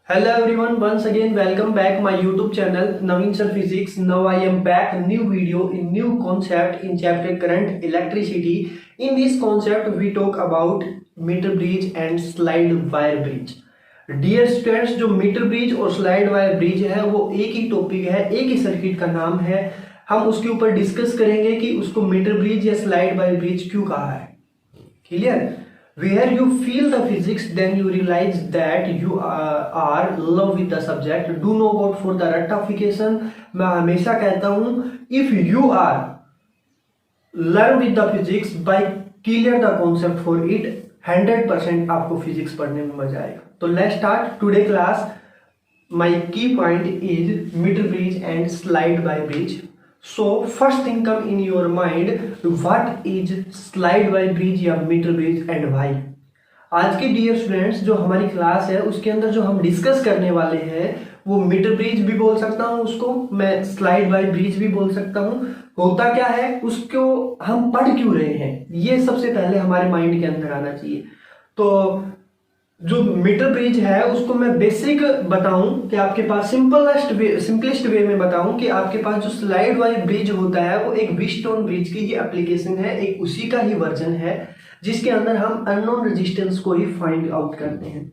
Hello everyone, once again welcome back my YouTube channel Naveen Sir Physics. Now I am back new video in new concept in chapter current electricity. In this concept we talk about meter bridge and slide wire bridge. Dear students, जो metre bridge और slide wire bridge है वो एक ही topic है, एक ही circuit का नाम है। हम उसके ऊपर डिस्कस करेंगे कि उसको मीटर ब्रिज या स्लाइड वायर ब्रिज क्यों कहा है। Clear? Where you feel the physics, then you realize that you are love with the subject. Do not go for the rectification. मैं हमेशा कहता हूँ if you are learn with the physics by clear the concept for it, 100% आपको physics पढ़ने में मजा आएगा। तो let's start today class. My key point is meter bridge and slide by bridge. So first thing come in your mind, what is slide wire bridge या meter bridge and why? आज के dear students जो हमारी class है उसके अंदर जो हम डिस्कस करने वाले हैं वो मीटर ब्रिज भी बोल सकता हूँ, उसको मैं स्लाइड वायर ब्रिज भी बोल सकता हूँ। होता क्या है, उसको हम पढ़ क्यों रहे हैं, ये सबसे पहले हमारे माइंड के अंदर आना चाहिए। तो जो मीटर ब्रिज है उसको मैं बेसिक बताऊं कि आपके पास सिंपलेस्ट वे में बताऊं कि आपके पास जो स्लाइड वायर ब्रिज होता है वो एक व्हीटस्टोन ब्रिज की ही एप्लीकेशन है, एक उसी का ही वर्जन है जिसके अंदर हम अननोन रेजिस्टेंस को ही फाइंड आउट करते हैं।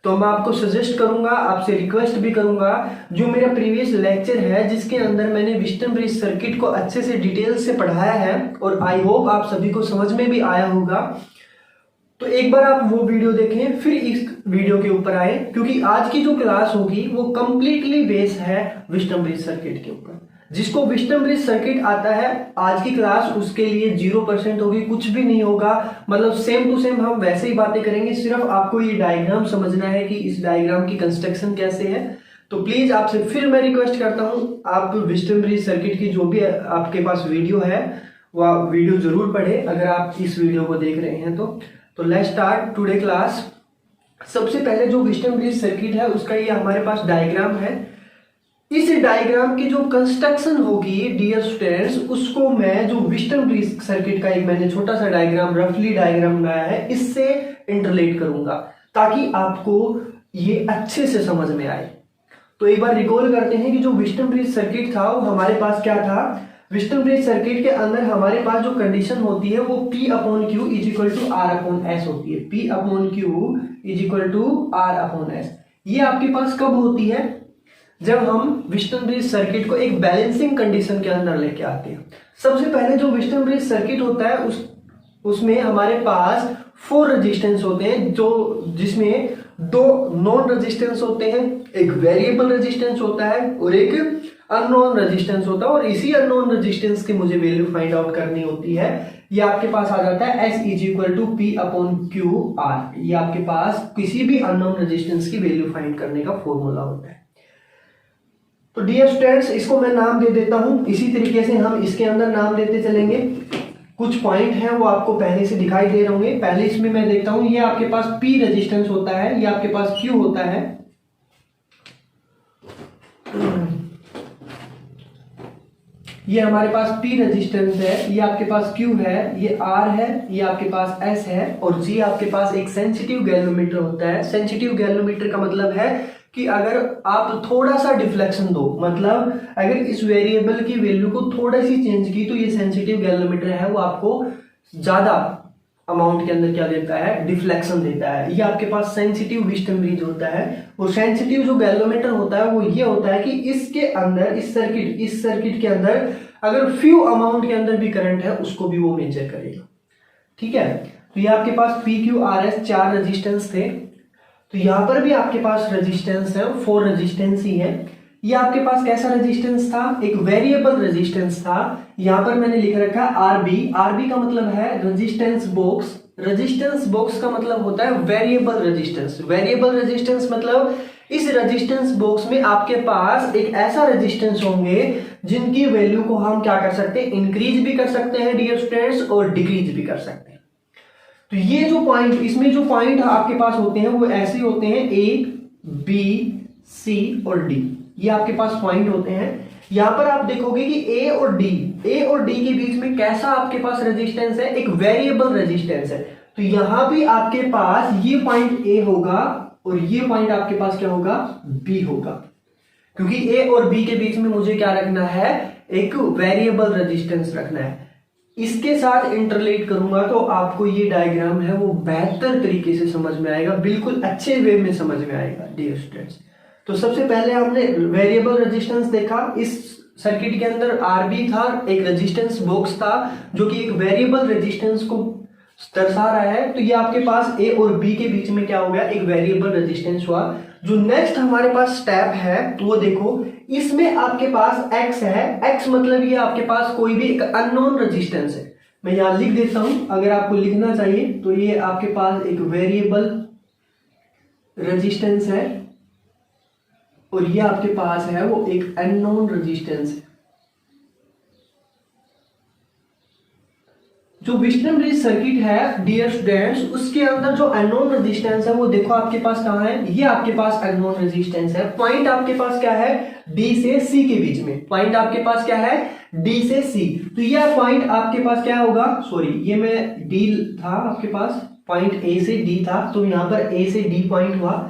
तो मैं आपको सजेस्ट करूंगा, आपसे रिक्वेस्ट भी करूंगा, जो मेरा प्रीवियस लेक्चर है जिसके अंदर मैंने व्हीटस्टोन ब्रिज सर्किट को अच्छे से डिटेल से पढ़ाया है और आई होप आप सभी को समझ में भी आया होगा, तो एक बार आप वो वीडियो देखें फिर इस वीडियो के ऊपर आए, क्योंकि आज की जो क्लास होगी वो कंप्लीटली बेस है व्हीटस्टोन ब्रिज सर्किट के ऊपर। जिसको व्हीटस्टोन ब्रिज सर्किट आता है आज की क्लास उसके लिए 0% होगी, कुछ भी नहीं होगा, मतलब सेम टू सेम हम वैसे ही बातें करेंगे। सिर्फ आपको ये डायग्राम समझना है कि इस डायग्राम की कंस्ट्रक्शन कैसे है। तो प्लीज आपसे फिर मैं रिक्वेस्ट करता हूँ, आप व्हीटस्टोन ब्रिज सर्किट की जो भी आपके पास वीडियो है वह वीडियो जरूर पढ़े अगर आप इस वीडियो को देख रहे हैं तो लेट्स स्टार्ट टुडे क्लास। सबसे पहले जो व्हीटस्टोन ब्रिज सर्किट है उसका ये हमारे पास डायग्राम है। इस डायग्राम की जो कंस्ट्रक्शन होगी डियर स्टूडेंट्स, उसको मैं जो व्हीटस्टोन ब्रिज सर्किट का एक मैंने छोटा सा डायग्राम रफली डायग्राम बनाया है इससे इंटरलेट करूंगा ताकि आपको ये अच्छे से समझ में आए। तो एक बार रिकॉल करते हैं कि जो व्हीटस्टोन ब्रिज सर्किट था वो हमारे पास क्या था। व्हीटस्टोन ब्रिज सर्किट के अंदर हमारे पास जो कंडीशन होती है वो P/Q = R/S होती है। P/Q = R/S। ये आपके पास कब होती है, जब हम व्हीटस्टोन ब्रिज सर्किट को एक बैलेंसिंग कंडीशन के अंदर लेके आते हैं। सबसे पहले जो व्हीटस्टोन ब्रिज सर्किट होता है उसमें हमारे पास 4 रेजिस्टेंस होते हैं, जो जिसमें 2 नॉन रेजिस्टेंस होते हैं, एक वेरिएबल रेजिस्टेंस होता है और एक अननोन रेजिस्टेंस होता है। और इसी अननोन रेजिस्टेंस की मुझे वैल्यू फाइंड आउट करनी होती है। ये आपके पास आ जाता है S = P/QR। ये आपके पास किसी भी अननोन रेजिस्टेंस की वैल्यू फाइंड करने का फॉर्मूला होता है। तो डियर स्टूडेंट्स इसको मैं नाम दे देता हूं, इसी तरीके से हम इसके अंदर नाम देते चलेंगे। कुछ पॉइंट हैं वो आपको पहले से दिखाई दे रहे होंगे। पहले इसमें मैं देखता हूं, ये आपके पास P रेजिस्टेंस होता है, ये आपके पास Q होता है, ये हमारे पास P रेजिस्टेंस है, ये आपके पास Q है, ये R है, ये आपके पास S है और G आपके पास एक सेंसिटिव गैल्वेमीटर होता है। सेंसिटिव गैल्वेमीटर का मतलब है कि अगर आप थोड़ा सा डिफ्लेक्शन दो, मतलब अगर इस वेरिएबल की वैल्यू को थोड़ा सी चेंज की तो ये सेंसिटिव गैल्वेमीटर है वो आपको ज्यादा अमाउंट के अंदर क्या देता है, डिफ्लेक्शन देता है। ये आपके पास सेंसिटिव व्हीटस्टोन ब्रिज होता है। और सेंसिटिव जो गैल्वेमीटर होता है वो ये होता है कि इसके अंदर इस सर्किट के अंदर अगर फ्यू अमाउंट के अंदर भी करंट है उसको भी वो मेजर करेगा। ठीक है, तो ये आपके पास PQRS 4 रेजिस्टेंस थे। तो यहां पर भी आपके पास रेजिस्टेंस है, 4 रेजिस्टेंस ही है। ये आपके पास कैसा रेजिस्टेंस था, एक वेरिएबल रेजिस्टेंस था। यहां पर मैंने लिख रखा RB का मतलब है रेजिस्टेंस बॉक्स। रेजिस्टेंस बॉक्स का मतलब होता है वेरिएबल रेजिस्टेंस। वेरिएबल रेजिस्टेंस मतलब इस रेजिस्टेंस बॉक्स में आपके पास एक ऐसा रेजिस्टेंस होंगे जिनकी वैल्यू को हम क्या कर सकते हैं, इंक्रीज भी कर सकते हैं डियर स्टूडेंट्स और डिक्रीज भी कर सकते हैं। तो ये जो पॉइंट, इसमें जो पॉइंट आपके पास होते हैं वो ऐसे होते हैं A, B, C और D। ये आपके पास पॉइंट होते हैं। यहां पर आप देखोगे कि A और D के बीच में कैसा आपके पास रेजिस्टेंस है, एक वेरिएबल रेजिस्टेंस है। तो यहां भी आपके पास ये पॉइंट A होगा और ये पॉइंट आपके पास क्या होगा, बी होगा, क्योंकि ए और बी के बीच में मुझे क्या रखना है, एक वेरिएबल रेजिस्टेंस रखना है। इसके साथ इंटरलेट करूंगा तो आपको ये डायग्राम है वो बेहतर तरीके से समझ में आएगा, बिल्कुल अच्छे वे में समझ में आएगा डियर स्टूडेंट्स। तो सबसे पहले हमने वेरिएबल रेजिस्टेंस देखा। इस सर्किट के अंदर आरबी था, एक रेजिस्टेंस बॉक्स था जो कि एक वेरिएबल रेजिस्टेंस को दर्शा रहा है। तो ये आपके पास ए और बी के बीच में क्या हो गया, एक वेरिएबल रेजिस्टेंस हुआ। जो नेक्स्ट हमारे पास स्टेप है वो देखो, इसमें आपके पास x है। x मतलब ये आपके पास कोई भी एक अननोन रेजिस्टेंस है। मैं यहां लिख देता हूं, अगर आपको लिखना चाहिए तो ये आपके पास एक वेरिएबल रेजिस्टेंस है और ये आपके पास है वो एक अननोन रेजिस्टेंस है। जो व्हीटस्टोन ब्रिज सर्किट है डियर स्टूडेंट्स, उसके अंदर जो अननोन रेजिस्टेंस है वो देखो आपके पास कहां है, ये आपके पास अननोन रेजिस्टेंस है। पॉइंट आपके पास क्या है, डी से सी के बीच में। पॉइंट आपके पास क्या है, डी से सी। तो यह पॉइंट आपके पास क्या होगा, सॉरी ये मैं डी था आपके पास, पॉइंट ए से डी था, तो यहां पर ए से डी पॉइंट हुआ।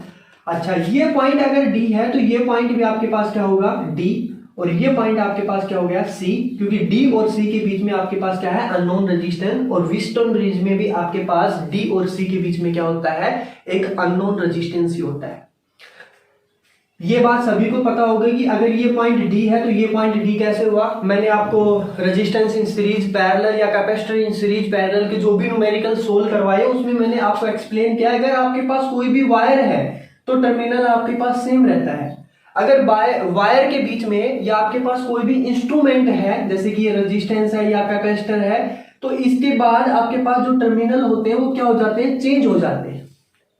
अच्छा, ये पॉइंट अगर डी है तो ये पॉइंट भी आपके पास क्या होगा, डी, और ये पॉइंट आपके पास क्या हो गया, सी, क्योंकि डी और सी के बीच में आपके पास क्या है, अननोन रेजिस्टेंस। और व्हीटस्टोन ब्रिज में भी आपके पास डी और सी के बीच में क्या होता है, एक अननोन रेजिस्टेंस ही होता है। ये बात सभी को पता होगी कि अगर ये पॉइंट डी है तो ये पॉइंट डी कैसे हुआ। मैंने आपको रेजिस्टेंस इन सीरीज पैरेलल या कैपेसिटर इन सीरीज पैरेलल के जो भी न्यूमेरिकल सोल्व करवाए उसमें मैंने आपको एक्सप्लेन किया, अगर आपके पास कोई भी वायर है तो टर्मिनल आपके पास सेम रहता है। अगर वायर के बीच में या आपके पास कोई भी इंस्ट्रूमेंट है, जैसे कि ये रेजिस्टेंस है या कैपेसिटर है, तो इसके बाद आपके पास जो टर्मिनल होते हैं वो क्या हो जाते हैं, चेंज हो जाते हैं।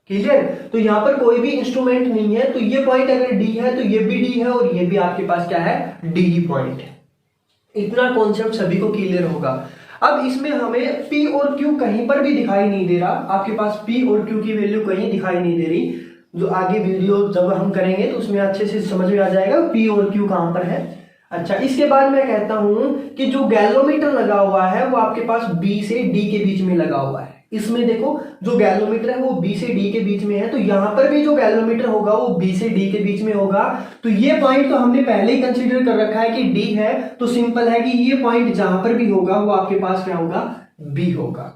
क्लियर। तो यहाँ पर कोई भी इंस्ट्रूमेंट नहीं है, तो ये पॉइंट अगर डी है तो ये भी डी है और ये भी आपके पास क्या है, डी ही पॉइंट है। इतना कॉन्सेप्ट सभी को क्लियर होगा। अब इसमें हमें P और Q कहीं पर भी दिखाई नहीं दे रहा, आपके पास P और Q की वैल्यू कहीं दिखाई नहीं दे रही। जो आगे वीडियो जब हम करेंगे तो उसमें अच्छे से समझ में आ जाएगा P और Q कहां पर है। अच्छा, इसके बाद मैं कहता हूं कि जो गैलोमीटर लगा हुआ है वो आपके पास B से D के बीच में लगा हुआ है। इसमें देखो जो गैलोमीटर है वो B से D के बीच में है, तो यहां पर भी जो गैलोमीटर होगा वो B से D के बीच में होगा। तो ये पॉइंट तो हमने पहले ही कंसीडर कर रखा है कि D है, तो सिंपल है कि ये पॉइंट जहां पर भी होगा वो आपके पास क्या होगा, B होगा।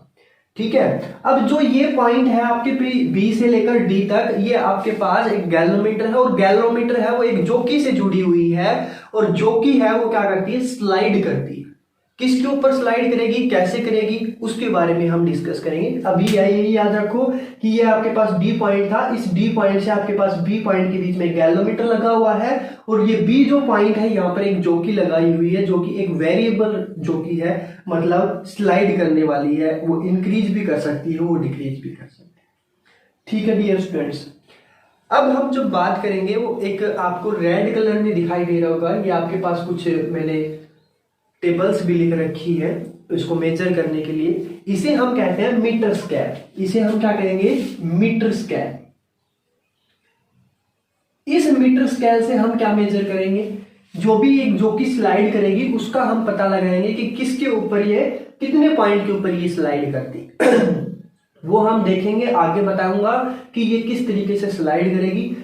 ठीक है। अब जो ये पॉइंट है आपके बी से लेकर डी तक, ये आपके पास एक गैलोमीटर है और गैलोमीटर है वो एक जोकी से जुड़ी हुई है, और जोकी है वो क्या करती है, स्लाइड करती है। किसके ऊपर स्लाइड करेगी, कैसे करेगी, उसके बारे में हम डिस्कस करेंगे। अभी यही याद रखो कि ये आपके पास डी पॉइंट था, इस डी पॉइंट से आपके पास बी पॉइंट के बीच में गैलोमीटर लगा हुआ है, और ये बी जो पॉइंट है यहाँ पर एक जोकी लगाई हुई है, जो कि एक वेरिएबल जोकी है, मतलब स्लाइड करने वाली है। वो इंक्रीज भी कर सकती है, वो डिक्रीज भी कर सकती है। ठीक है डियर स्टूडेंट्स। अब हम जो बात करेंगे वो एक आपको रेड कलर में दिखाई दे रहा होगा, ये आपके पास कुछ मैंने टेबल्स भी लिख रखी है इसको मेजर करने के लिए। इसे हम कहते हैं मीटर स्केल। इसे हम क्या कहेंगे, मीटर स्केल। इस मीटर स्केल से हम क्या मेजर करेंगे, जो भी एक जोकी स्लाइड करेगी उसका हम पता लगाएंगे कि किसके ऊपर ये, कितने पॉइंट के ऊपर ये स्लाइड करती वो हम देखेंगे, आगे बताऊंगा कि ये किस तरीके से स्लाइड करेगी।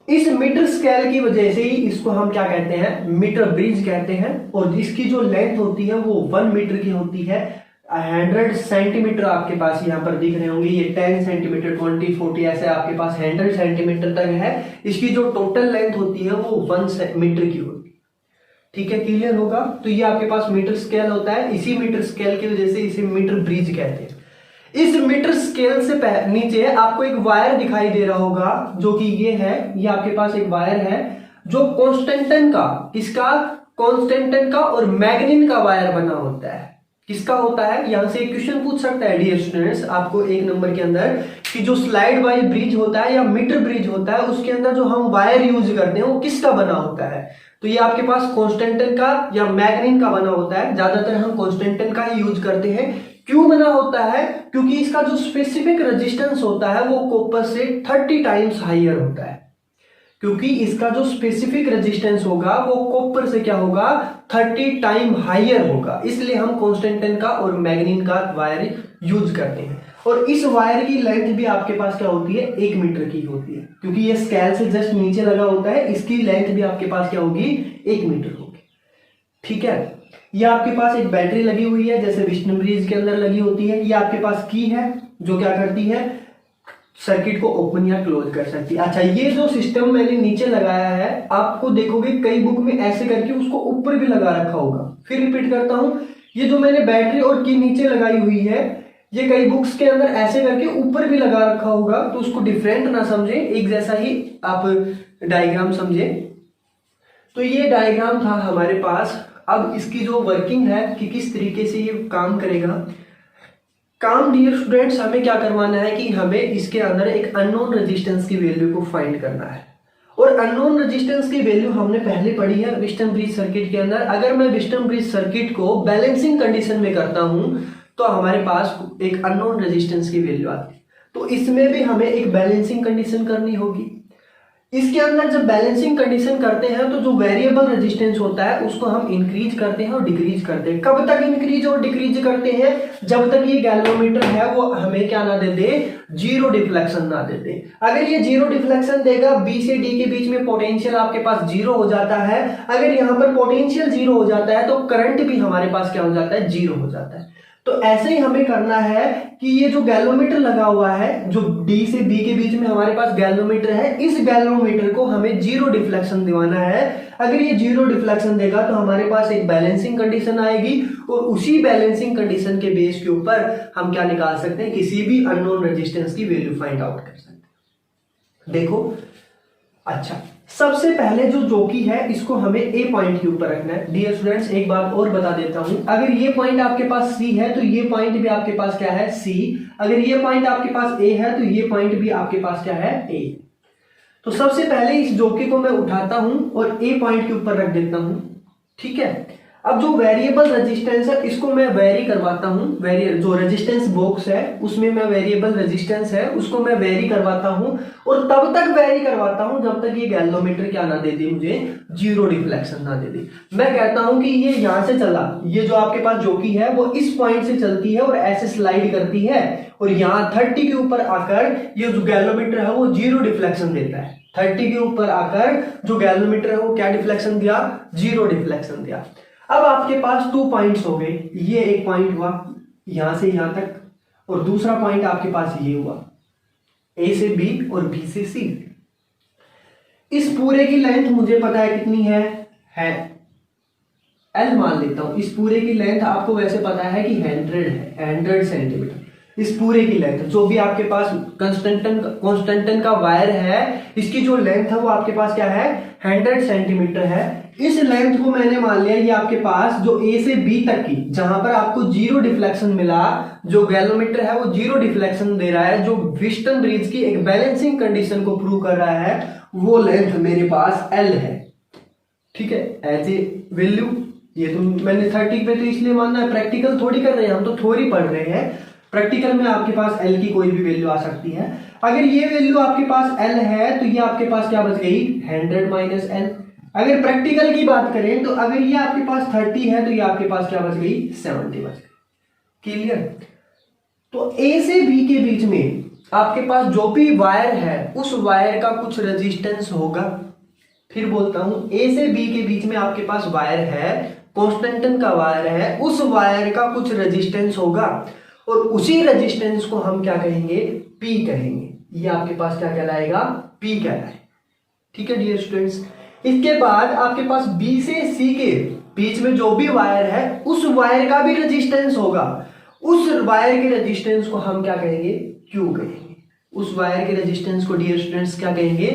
इस मीटर स्केल की वजह से ही इसको हम क्या कहते हैं, मीटर ब्रिज कहते हैं। और इसकी जो लेंथ होती है वो 1 मीटर की होती है। 100 सेंटीमीटर आपके पास यहाँ पर दिख रहे होंगे, ये 10 सेंटीमीटर 20 40 ऐसे आपके पास 100 सेंटीमीटर तक है। इसकी जो टोटल लेंथ होती है वो 1 मीटर की होती है। ठीक है, क्लियर होगा। तो ये आपके पास मीटर स्केल होता है, इसी मीटर स्केल की वजह से इसे मीटर ब्रिज कहते हैं। इस मीटर स्केल से नीचे आपको एक वायर दिखाई दे रहा होगा, जो कि ये है, ये आपके पास एक वायर है जो कॉन्स्टेंटन का, किसका, कॉन्स्टेंटन का और मैग्नीन का वायर बना होता है। किसका होता है, यहां से एक क्वेश्चन पूछ सकता है डियर स्टूडेंट्स आपको 1 नंबर के अंदर, कि जो स्लाइड वाइज ब्रिज होता है या मीटर ब्रिज होता है उसके अंदर जो हम वायर यूज करते हैं वो किसका बना होता है। तो ये आपके पास कॉन्स्टेंटन का या मैग्नीन का बना होता है। ज्यादातर हम कॉन्स्टेंटन का ही यूज करते हैं। क्यों बना होता है, क्योंकि इसका जो स्पेसिफिक रेजिस्टेंस होता है वो कॉपर से 30 टाइम्स हायर होता है। क्योंकि इसका जो स्पेसिफिक रेजिस्टेंस होगा वो कॉपर से क्या होगा, 30 टाइम हायर होगा, इसलिए हम कॉन्स्टेंटन का और मैग्नीन का वायर यूज करते हैं। और इस वायर की लेंथ भी आपके पास क्या होती है, 1 मीटर की होती है, क्योंकि ये स्केल से जस्ट नीचे लगा होता है, इसकी लेंथ भी आपके पास क्या होगी, 1 मीटर होगी। ठीक है, ये आपके पास एक बैटरी लगी हुई है जैसे विस्टन ब्रिज के अंदर लगी होती है। ये आपके पास की है जो क्या करती है, सर्किट को ओपन या क्लोज कर सकती है। अच्छा, ये जो सिस्टम मैंने नीचे लगाया है, आपको देखोगे कई बुक में ऐसे करके उसको ऊपर भी लगा रखा होगा। फिर रिपीट करता हूं, ये जो मैंने बैटरी और की नीचे लगाई हुई है, ये कई बुक्स के अंदर ऐसे करके ऊपर भी लगा रखा होगा, तो उसको डिफरेंट ना समझे, एक जैसा ही आप डायग्राम समझे। तो ये डायग्राम था हमारे पास। अब इसकी जो वर्किंग है कि किस तरीके से ये काम करेगा, काम डियर स्टूडेंट्स, हमें क्या करवाना है कि हमें इसके अंदर एक अननोन रेजिस्टेंस की वैल्यू को फाइंड करना है। और अननोन रेजिस्टेंस की वैल्यू हमने पहले पढ़ी है विस्टन ब्रिज सर्किट के अंदर। अगर मैं विस्टन ब्रिज सर्किट को बैलेंसिंग कंडीशन में करता हूं तो हमारे पास एक अननोन रेजिस्टेंस की वैल्यू आती है। तो इसमें भी हमें एक बैलेंसिंग कंडीशन करनी होगी। इसके अंदर जब बैलेंसिंग कंडीशन करते हैं तो जो वेरिएबल रेजिस्टेंस होता है उसको हम इंक्रीज करते हैं और डिक्रीज करते हैं। कब तक इंक्रीज और डिक्रीज करते हैं, जब तक ये गैल्वेनोमीटर है वो हमें क्या ना दे दे, जीरो डिफ्लेक्शन ना दे दे। अगर ये जीरो डिफ्लेक्शन देगा, बी से डी के बीच में पोटेंशियल आपके पास जीरो हो जाता है। अगर यहाँ पर पोटेंशियल जीरो हो जाता है तो करंट भी हमारे पास क्या हो जाता है, जीरो हो जाता है। तो ऐसे ही हमें करना है कि ये जो गैल्वेनोमीटर लगा हुआ है, जो डी से बी के बीच में हमारे पास गैल्वेनोमीटर है, इस गैल्वेनोमीटर को हमें जीरो डिफ्लेक्शन दिवाना है। अगर ये जीरो डिफ्लेक्शन देगा तो हमारे पास एक बैलेंसिंग कंडीशन आएगी और उसी बैलेंसिंग कंडीशन के बेस के ऊपर हम क्या निकाल सकते हैं, किसी भी अननोन रेजिस्टेंस की वैल्यू फाइंड आउट कर सकते हैं। देखो, अच्छा, सबसे पहले जो जोकी है इसको हमें ए पॉइंट के ऊपर रखना है। डियर स्टूडेंट्स, एक बात और बता देता हूं, अगर ये पॉइंट आपके पास सी है तो ये पॉइंट भी आपके पास क्या है, सी। अगर ये पॉइंट आपके पास ए है तो ये पॉइंट भी आपके पास क्या है, ए। तो सबसे पहले इस जोकी को मैं उठाता हूं और ए पॉइंट के ऊपर रख देता हूं। ठीक है, अब जो वेरिएबल रेजिस्टेंस है इसको मैं वेरी करवाता हूं। जो रेजिस्टेंस बॉक्स है उसमें मैं वेरिएबल रेजिस्टेंस है उसको मैं वेरी करवाता हूं, और तब तक वेरी करवाता हूं जब तक ये गैल्वेनोमीटर क्या ना दे दे, मुझे जीरो डिफ्लेक्शन ना दे दे। मैं कहता हूं कि ये यहां से चला, ये जो आपके पास जोकी है वो इस पॉइंट से चलती है और ऐसे स्लाइड करती है, और यहाँ 30 के ऊपर आकर ये जो गैल्वेनोमीटर है वो जीरो डिफ्लेक्शन देता है। 30 के ऊपर आकर जो गैल्वेनोमीटर है वो क्या डिफ्लेक्शन दिया, जीरो डिफ्लेक्शन दिया। अब आपके पास 2 पॉइंट्स हो गए, ये एक पॉइंट हुआ यहां से यहां तक, और दूसरा पॉइंट आपके पास ये हुआ, ए से बी और बी से सी। इस पूरे की लेंथ मुझे पता है कितनी है एल मान लेता हूं। इस पूरे की लेंथ आपको वैसे पता है कि 100 है, 100 सेंटीमीटर। इस पूरे की लेंथ जो भी आपके पास कॉन्स्टेंटन का वायर है, इसकी जो लेंथ है वो आपके पास क्या है, 100 सेंटीमीटर है। इस लेंथ को मैंने मान लिया ये आपके पास जो ए से बी तक की, जहां पर आपको जीरो डिफ्लेक्शन मिला, जो गैल्वेनोमीटर है वो जीरो डिफ्लेक्शन दे रहा है, जो विस्टन ब्रिज की एक बैलेंसिंग कंडीशन को प्रूव कर रहा है, वो लेंथ मेरे पास एल है। ठीक है, एज ए वैल्यू ये तो मैंने 30 पे तो इसलिए मानना है, प्रैक्टिकल थोड़ी कर रहे हैं हम, तो थ्योरी पढ़ रहे हैं। प्रैक्टिकल में आपके पास एल की कोई भी वैल्यू आ सकती है। अगर ये वैल्यू आपके पास एल है तो ये आपके पास क्या बच गई, 100 माइनस एल। अगर प्रैक्टिकल की बात करें तो अगर ये आपके पास 30 है तो ये आपके पास क्या बच गई, 70 बच गई। क्लियर? तो ए से बी के बीच में आपके पास जो भी वायर है उस वायर का कुछ रेजिस्टेंस होगा। फिर बोलता हूं, ए से बी के बीच में आपके पास वायर है, कॉन्स्टेंटन का वायर है, उस वायर का कुछ रेजिस्टेंस होगा, और उसी रेजिस्टेंस को हम क्या कहेंगे, पी कहेंगे। ये आपके पास क्या कहलाएगा, पी कहलाएगा। ठीक है डियर स्टूडेंट्स, इसके बाद आपके पास बी से सी के बीच में जो भी वायर है उस वायर का भी रेजिस्टेंस होगा, उस वायर के रेजिस्टेंस को हम क्या कहेंगे, क्यू कहेंगे। उस वायर के रेजिस्टेंस को डियर स्टूडेंट्स क्या कहेंगे,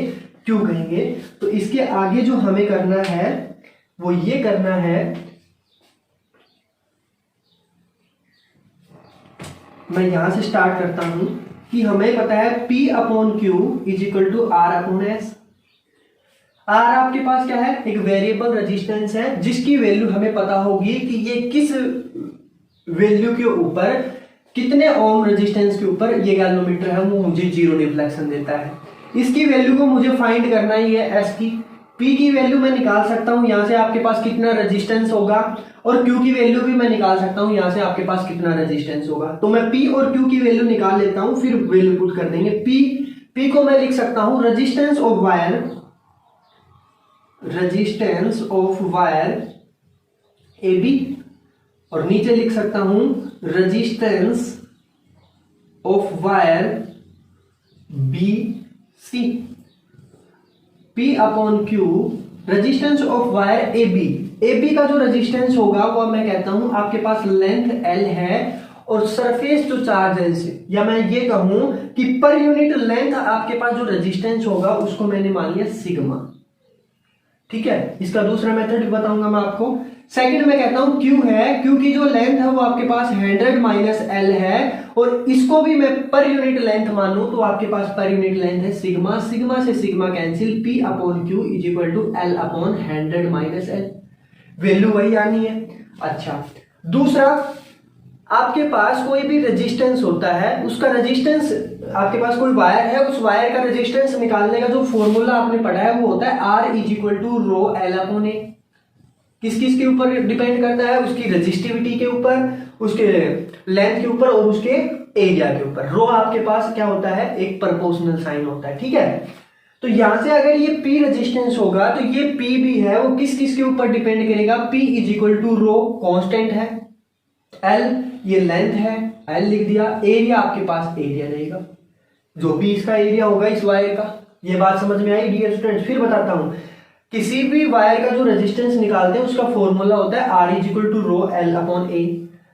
क्यू कहेंगे। तो इसके आगे जो हमें करना है वो ये करना है, मैं यहां से स्टार्ट करता हूं कि हमें पता है P upon Q is equal to R upon S. R आपके पास क्या है, एक वेरिएबल रेजिस्टेंस है जिसकी वैल्यू हमें पता होगी कि ये किस वैल्यू के ऊपर, कितने ओम रेजिस्टेंस के ऊपर ये गैल्वेनोमीटर है वो मुझे जीरो डिफ्लेक्शन देता है। इसकी वैल्यू को मुझे फाइंड करना ही है एस की। P की वैल्यू मैं निकाल सकता हूं यहां से आपके पास कितना रेजिस्टेंस होगा, और Q की वैल्यू भी मैं निकाल सकता हूं यहां से आपके पास कितना रेजिस्टेंस होगा। तो मैं P और Q की वैल्यू निकाल लेता हूं, फिर वैल्यू पुट कर देंगे। P को मैं लिख सकता हूं रेजिस्टेंस ऑफ वायर AB, और नीचे लिख सकता हूं resistance of wire BC। P upon Q resistance of wire AB का जो रेजिस्टेंस होगा वो मैं कहता हूं आपके पास लेंथ L है, और सरफेस जो चार्ज है इसे, या मैं ये कहूं कि पर यूनिट लेंथ आपके पास जो रेजिस्टेंस होगा उसको मैंने मान लिया सिग्मा। ठीक है, इसका दूसरा मेथड भी बताऊंगा मैं आपको। सेकंड में कहता हूं Q है, Q की जो लेंथ है वो आपके पास 100 माइनस L है, और इसको भी मैं पर यूनिट लेंथ मानूं तो आपके पास पर यूनिट लेंथ है सिग्मा। सिग्मा से sigma cancel, P upon Q is equal to L upon 100 minus L, value वही आनी है। अच्छा, दूसरा, आपके पास कोई भी रेजिस्टेंस होता है, उसका रेजिस्टेंस, आपके पास कोई वायर है, उस वायर का रेजिस्टेंस निकालने का जो फॉर्मूला आपने पढ़ा है वो होता है R is equal to rho L upon A। किस किस के ऊपर डिपेंड करता है? उसकी रेजिस्टिविटी के ऊपर, उसके लेंथ के ऊपर, और उसके एरिया के ऊपर। रो आपके पास क्या होता है? एक प्रोपोर्शनल साइन होता है। ठीक है, तो यहां से अगर ये P रेजिस्टेंस होगा तो ये P भी है, वो किस किस के ऊपर डिपेंड करेगा? P is equal to rho constant है, L ये लेंथ है, L लिख दिया, एरिया आपके पास एरिया रहेगा, जो भी इसका एरिया होगा इस वायर का। ये बात समझ में आई डियर स्टूडेंट्स? फिर बताता हूं, किसी भी वायर का जो रेजिस्टेंस निकालते हैं उसका फॉर्मूला होता है R is equal to rho L upon A।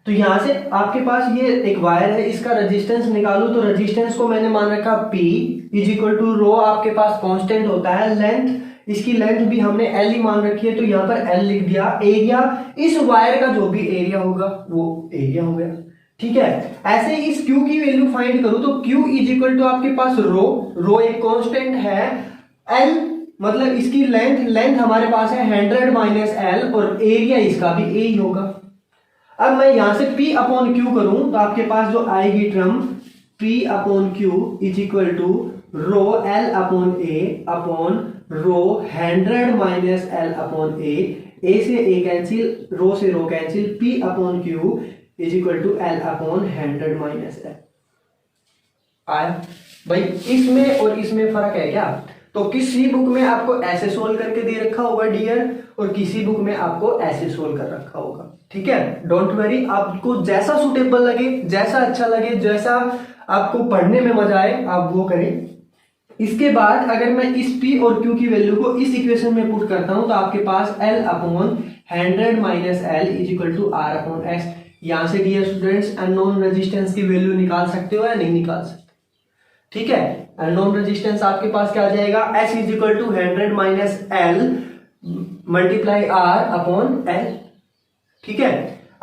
तो यहां से आपके पास ये एक वायर है, इसका रेजिस्टेंस निकालू तो रेजिस्टेंस को मैंने मान रखा P इज इक्वल टू रो, आपके पास कांस्टेंट होता है, लेंथ, इसकी लेंथ भी हमने L ही मान रखी है तो यहां पर L लिख दिया, एरिया, इस वायर का जो भी एरिया होगा वो एरिया हो गया। ठीक है, ऐसे ही इस Q की वैल्यू फाइंड करूं तो Q इज इक्वल टू आपके पास रो एक कांस्टेंट है, L मतलब इसकी लेंथ हमारे पास है 100 माइनस L, और एरिया इसका भी A ही होगा। अब मैं यहां से P अपॉन Q करूं तो आपके पास जो आएगी term P upon Q is equal to rho L upon A upon rho 100 minus L upon A से A कैंसिल, रो से rho cancel, P upon Q is equal to L upon 100 minus L। आया भाई? इसमें और इसमें फर्क है क्या? तो किसी बुक में आपको ऐसे सोल्व करके दे रखा होगा डियर, और किसी बुक में आपको ऐसे सोल्व कर रखा होगा। ठीक है, डोंट वरी, आपको जैसा सुटेबल लगे, जैसा अच्छा लगे, जैसा आपको पढ़ने में मजा आए आप वो करें। इसके बाद अगर मैं इस P और Q की वैल्यू को इस इक्वेशन में पुट करता हूं तो आपके पास L upon 100 minus L is equal to R upon X। यहां से डियर स्टूडेंट्स अननोन रेजिस्टेंस की वैल्यू निकाल सकते हो या नहीं निकाल सकते? ठीक है, अननोन रेजिस्टेंस आपके पास क्या आ जाएगा? S is equal to 100 minus L multiply R upon L। ठीक है,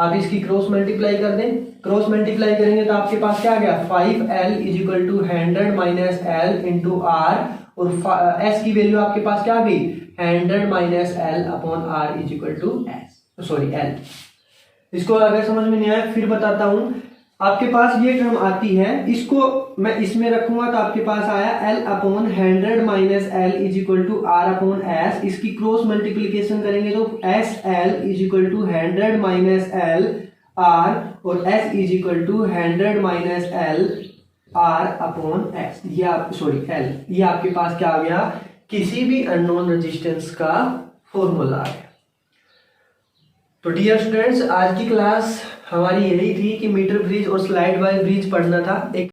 आप इसकी क्रॉस मल्टीप्लाई कर दें, क्रॉस मल्टीप्लाई करेंगे तो आपके पास क्या आ गया? 5L is equal to 100 minus L into R, और S की वैल्यू आपके पास क्या आ गई? 100 minus L upon R is equal to L। इसको अगर समझ में नहीं आया फिर बताता हूं, आपके पास ये टर्म आती है, इसको मैं इसमें रखूंगा तो आपके पास आया L upon 100 minus L is equal to R upon S। इसकी क्रॉस मल्टीप्लीकेशन करेंगे तो SL is equal to 100 minus L R, और S is equal to 100 minus L R upon S। L, ये आपके पास क्या आ गया? किसी भी अननोन रेजिस्टेंस का फॉर्मूला आ गया। तो डियर स्टूडेंट्स, आज की क्लास हमारी यही थी कि मीटर ब्रिज और स्लाइड वाइज ब्रिज पढ़ना था। एक